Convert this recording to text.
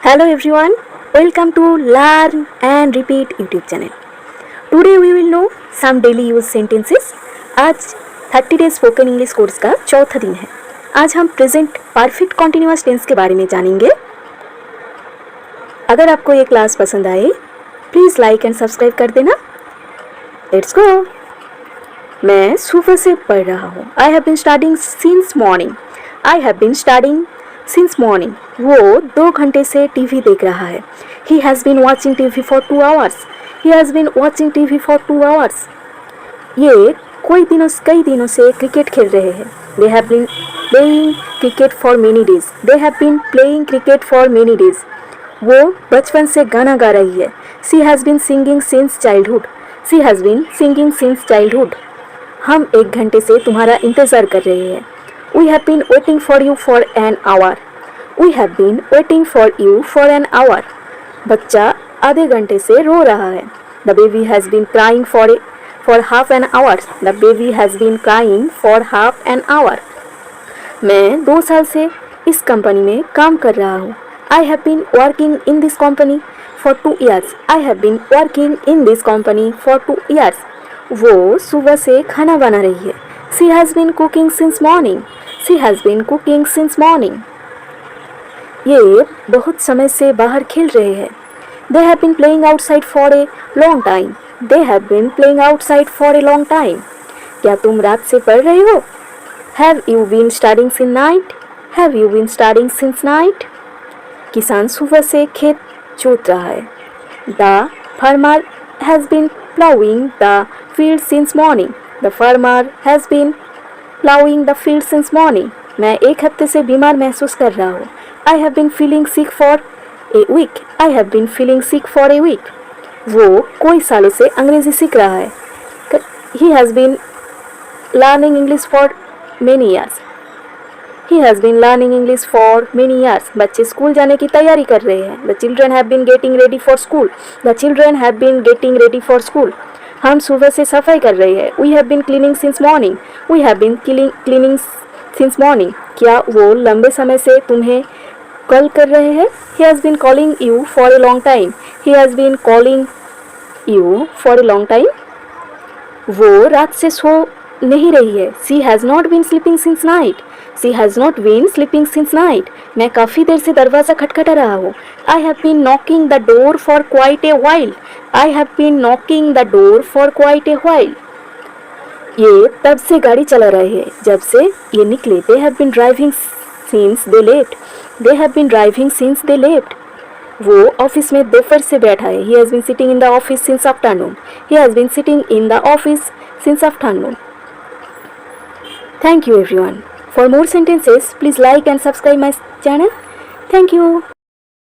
Hello everyone, welcome to Learn and Repeat YouTube channel. Today we will know some daily use sentences. आज 30 days spoken English course का चौथा दिन है. आज हम प्रेजेंट परफेक्ट कॉन्टिन्यूअस टेंस के बारे में जानेंगे. अगर आपको ये क्लास पसंद आए प्लीज़ लाइक एंड सब्सक्राइब कर देना. Let's go. मैं सुबह से पढ़ रहा हूँ. I have been studying since morning. I have been studying since morning. वो 2 घंटे से टीवी देख रहा है. He has been watching TV for 2 hours. He has been watching TV for 2 hours. ये कई दिनों से क्रिकेट खेल रहे हैं. They have been playing cricket for many days. They have been playing cricket for many days. वो बचपन से गाना गा रही है. She has been singing since childhood. She has been singing since childhood. हम 1 घंटे से तुम्हारा इंतज़ार कर रहे हैं. We have been waiting for you for an hour. We have been waiting for you for an hour. बच्चा आधे घंटे से रो रहा है. The baby has been crying for half an hour. The baby has been crying for half an hour. मैं 2 साल से इस कंपनी में काम कर रहा हूँ. I have been working in this company for 2 years. I have been working in this company for 2 years. वो सुबह से खाना बना रही है. She has been cooking since morning. She has been cooking since morning. ये बहुत समय से बाहर खेल रहे हैं. They have been playing outside for a long time. They have been playing outside for a long time. क्या तुम रात से पढ़ रहे हो? Have you been studying since night? Have you been studying since night? किसान सुबह से खेत जोत रहा है. The farmer has been plowing the field since morning. The farmer has been plowing the field since morning. मैं 1 हफ्ते से बीमार महसूस कर रहा हूँ. I have been feeling sick for a week. I have been feeling sick for a week. वो कई सालों से अंग्रेजी सीख रहा है. He has been learning English for many years. He has been learning English for many years. बच्चे school जाने की तैयारी कर रहे हैं. The children have been getting ready for school. The children have been getting ready for school. हम सुबह से सफाई कर रहे हैं. We have been cleaning since morning. We have been cleaning since morning. क्या वो लंबे समय से तुम्हें कॉल कर रहे हैं? He has been calling you for a long time. He has been calling you for a long time. वो रात से सो नहीं रही है. She has not been sleeping since night. She has not been sleeping since night. मैं काफ़ी देर से दरवाज़ा खटखटा रहा हूँ. I have been knocking the door for quite a while. I have been knocking the door for quite a while. ये तब से गाड़ी चला रहे हैं जब से ये निकले. They have been driving since they left. They have been driving since they left. वो ऑफिस में दोपहर से बैठा है. He has been sitting in the office since afternoon. He has been sitting in the office since afternoon. Thank you everyone. For more sentences, please like and subscribe my channel. Thank you.